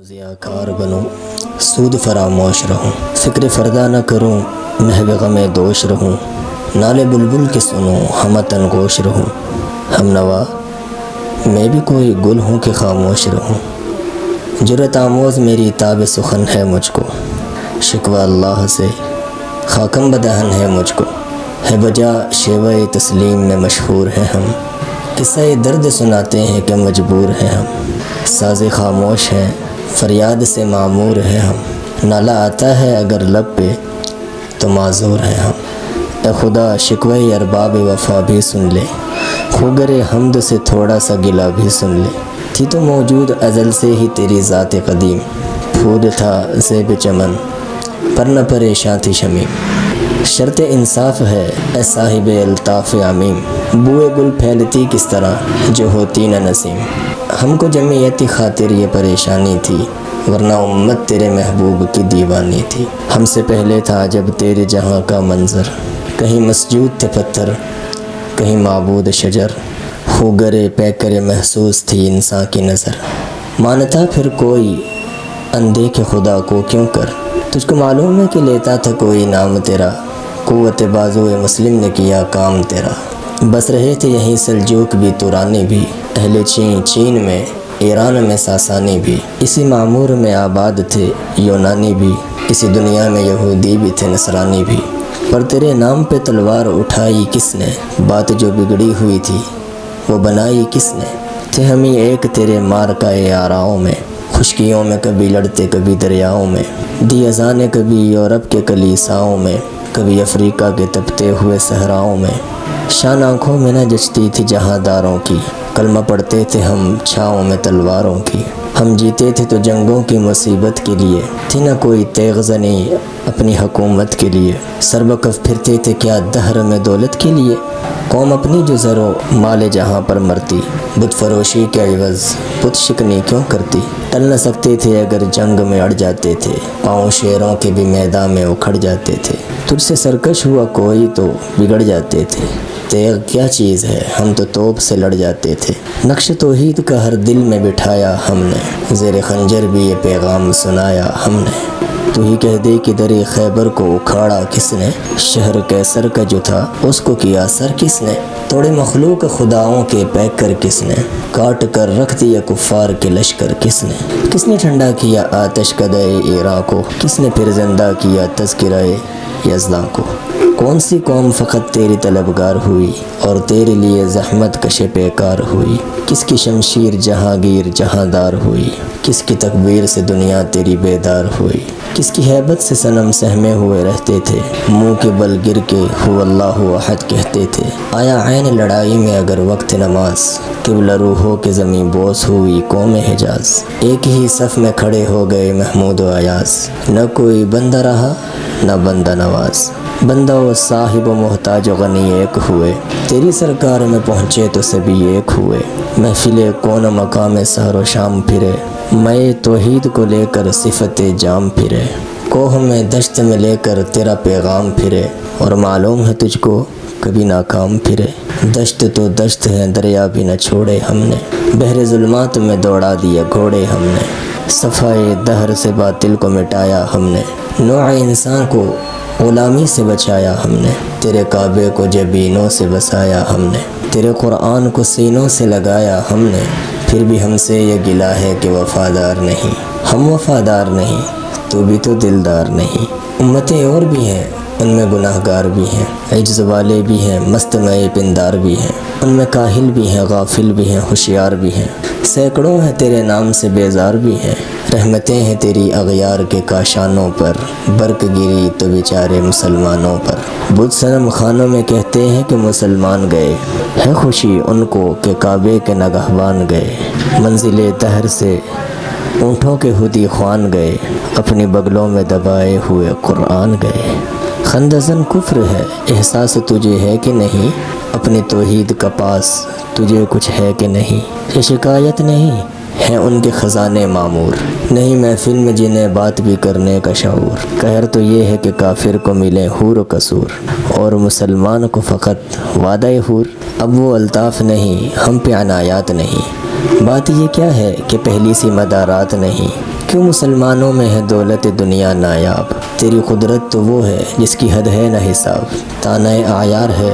ضیاءکار بنوں سود فراموش رہوں، فکر فردا نہ کروں محو غم دوش رہوں، نالے بلبل کے سنوں ہم تنگوش رہوں، ہم نوا میں بھی کوئی گل ہوں کہ خاموش رہوں، جرأت آموز میری تاب سخن ہے مجھ کو، شکوہ اللہ سے خاکم بدہن ہے مجھ کو، ہے بجا شیوہ تسلیم میں مشہور ہیں ہم، قصہ درد سناتے ہیں کہ مجبور ہیں ہم، ساز خاموش ہیں فریاد سے معمور ہیں ہم، نالہ آتا ہے اگر لب پہ تو معذور ہیں ہم، اے خدا شکوہ ارباب وفا بھی سن لے، خوگر حمد سے تھوڑا سا گلہ بھی سن لے، تھی تو موجود ازل سے ہی تیری ذات قدیم، پھول تھا زیب چمن پر نہ پریشاں تھی شمیم، شرط انصاف ہے اے صاحب الطاف عمیم، بوئے گل پھیلتی کس طرح جو ہوتی نہ نسیم، ہم کو جمعیتی خاطر یہ پریشانی تھی ورنہ امت تیرے محبوب کی دیوانی تھی، ہم سے پہلے تھا جب تیرے جہاں کا منظر، کہیں مسجود تھے پتھر کہیں معبود شجر، خوگرے پیکر محسوس تھی انسان کی نظر، مانتا پھر کوئی اندیکھ خدا کو کیوں کر، تجھ کو معلوم ہے کہ لیتا تھا کوئی نام تیرا، قوت بازو مسلم نے کیا کام تیرا، بس رہے تھے یہیں سلجوق بھی تورانی بھی، اہل چین میں ایران میں ساسانی بھی، اسی معمور میں آباد تھے یونانی بھی، اسی دنیا میں یہودی بھی تھے نصرانی بھی، پر تیرے نام پہ تلوار اٹھائی کس نے، بات جو بگڑی ہوئی تھی وہ بنائی کس نے، تھے ہمیں ایک تیرے مارکائے آراؤں میں، خشکیوں میں کبھی لڑتے کبھی دریاؤں میں، دی اذانیں کبھی یورپ کے کلیساؤں میں، کبھی افریقہ کے تپتے ہوئے صحراؤں میں، شان آنکھوں میں نہ جچتی تھی جہاں داروں کی، کلمہ پڑھتے تھے ہم چھاؤں میں تلواروں کی، ہم جیتے تھے تو جنگوں کی مصیبت کے لیے، تھی نہ کوئی تیغ زنی اپنی حکومت کے لیے، سر بکف پھرتے تھے کیا دہر میں دولت کے لیے، قوم اپنی جو زر و مال جہاں پر مرتی، بت فروشی کے عوض بت شکنی کیوں کرتی، ٹل نہ سکتے تھے اگر جنگ میں اڑ جاتے تھے، پاؤں شیروں کے بھی میدان میں اکھڑ جاتے تھے، تجھ سے سرکش ہوا کوئی تو بگڑ جاتے تھے، تیغ کیا چیز ہے ہم تو توپ سے لڑ جاتے تھے، نقش توحید کا ہر دل میں بٹھایا ہم نے، زیر خنجر بھی یہ پیغام سنایا ہم نے، تو ہی کہہ دے کہ در خیبر کو اکھاڑا کس نے، شہر کیسر کا جو تھا اس کو کیا سر کس نے، توڑے مخلوق خداؤں کے پیکر کس نے، کاٹ کر رکھ دیا کفار کے لشکر کس نے ٹھنڈا کیا آتش قدے ایراں کو، کس نے پھر زندہ کیا تذکرہ یزداں کو، کون سی قوم فقط تیری طلبگار ہوئی اور تیرے لیے زحمت کش پیکار ہوئی، کس کی شمشیر جہانگیر جہاندار ہوئی، کس کی تکبیر سے دنیا تیری بیدار ہوئی، کس کی ہیبت سے صنم سہمے ہوئے رہتے تھے، منہ کے بل گر کے ہو اللہ احد کہتے تھے، آیا عین لڑائی میں اگر وقت نماز، قبلہ رو ہو کے زمیں بوس ہوئی قوم حجاز، ایک ہی صف میں کھڑے ہو گئے محمود و ایاز، نہ کوئی بندہ رہا نہ بندہ نواز، بندہ و صاحب و محتاج و غنی ایک ہوئے، تیری سرکار میں پہنچے تو سبھی ایک ہوئے، محفل کون مقام سحر و شام پھرے، میں توحید کو لے کر صفت جام پھرے، کوہ میں دشت میں لے کر تیرا پیغام پھرے، اور معلوم ہے تجھ کو کبھی ناکام پھرے، دشت تو دشت ہے دریا بھی نہ چھوڑے ہم نے، بحر ظلمات میں دوڑا دیا گھوڑے ہم نے، صفائے دہر سے باطل کو مٹایا ہم نے، نوع انسان کو غلامی سے بچایا ہم نے، تیرے کعبے کو جبینوں سے بسایا ہم نے، تیرے قرآن کو سینوں سے لگایا ہم نے، پھر بھی ہم سے یہ گلہ ہے کہ وفادار نہیں، ہم وفادار نہیں تو بھی تو دلدار نہیں، امتیں اور بھی ہیں ان میں گناہ گار بھی ہیں، عجز والے بھی ہیں مست مئے پندار بھی ہیں، ان میں کاہل بھی ہیں غافل بھی ہیں ہوشیار بھی ہیں، سینکڑوں ہیں تیرے نام سے بیزار بھی ہیں، رحمتیں ہیں تیری اغیار کے کاشانوں پر، برق گری تو بیچارے مسلمانوں پر، بت صنم خانوں میں کہتے ہیں کہ مسلمان گئے، ہے خوشی ان کو کہ کعبے کے نگہبان گئے، منزل طہر سے اونٹوں کے ہدی خوان گئے، اپنی بغلوں میں دبائے ہوئے قرآن گئے، خندزن کفر ہے احساس تجھے ہے کہ نہیں، اپنی توحید کا پاس تجھے کچھ ہے کہ نہیں، یہ شکایت نہیں ہیں ان کے خزانے معمور، نہیں محفل میں جنہیں بات بھی کرنے کا شعور، قہر تو یہ ہے کہ کافر کو ملے حور و قصور، اور مسلمان کو فقط وعدہ حور، اب وہ الطاف نہیں ہم پہ عنایات نہیں، بات یہ کیا ہے کہ پہلی سی مدارات نہیں، کیوں مسلمانوں میں ہے دولت دنیا نایاب، تیری قدرت تو وہ ہے جس کی حد ہے نہ حساب، تانۂ اعیار ہے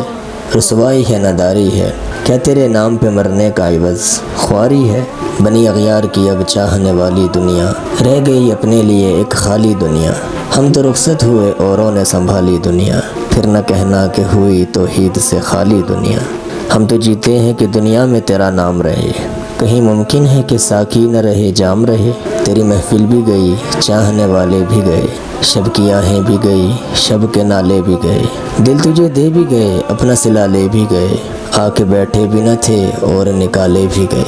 رسوائی ہے ناداری ہے، کیا تیرے نام پہ مرنے کا عوض خواری ہے؟ بنی اغیار کی اب چاہنے والی دنیا، رہ گئی اپنے لیے ایک خالی دنیا، ہم تو رخصت ہوئے اوروں نے سنبھالی دنیا، پھر نہ کہنا کہ ہوئی توحید سے خالی دنیا، ہم تو جیتے ہیں کہ دنیا میں تیرا نام رہے، کہیں ممکن ہے کہ ساقی نہ رہے جام رہے، تیری محفل بھی گئی چاہنے والے بھی گئے، شب کی آہیں بھی گئی شب کے نالے بھی گئے، دل تجھے دے بھی گئے اپنا صلہ لے بھی گئے، آ کے بیٹھے بھی نہ تھے اور نکالے بھی گئے،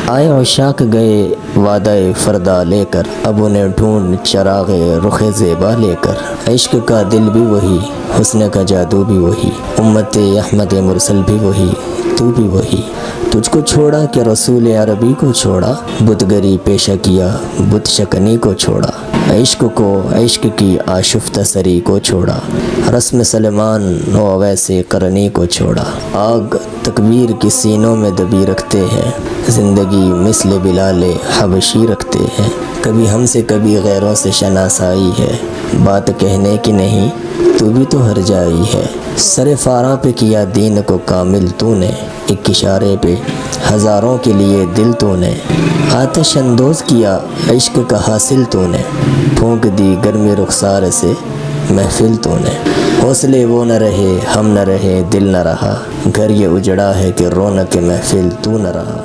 آئے عشاق گئے وعدہ فردا لے کر، اب انہیں ڈھونڈ چراغ رخ زیبا لے کر، عشق کا دل بھی وہی حسن کا جادو بھی وہی، امت احمد مرسل بھی وہی تو بھی وہی، تجھ کو چھوڑا کہ رسول عربی کو چھوڑا، بت گری پیشہ کیا بت شکنی کو چھوڑا، عشق کو عشق کی آشفتہ سری کو چھوڑا، رسم سلمان و ویسے قرنی کو چھوڑا، آگ تکبیر کی سینوں میں دبی رکھتے ہیں، زندگی مثل بلال حبشی رکھتے ہیں، کبھی ہم سے کبھی غیروں سے شناسائی ہے، بات کہنے کی نہیں تو بھی تو ہر جائی ہے، سر فاراں پہ کیا دین کو کامل تو نے، ایک اشارے پہ ہزاروں کے لیے دل تو نے، آتش اندوز کیا عشق کا حاصل تو نے، پھونک دی گرمی رخسار سے محفل تو نے، حوصلے وہ نہ رہے ہم نہ رہے دل نہ رہا، گھر یہ اجڑا ہے کہ رونق محفل تو نہ رہا۔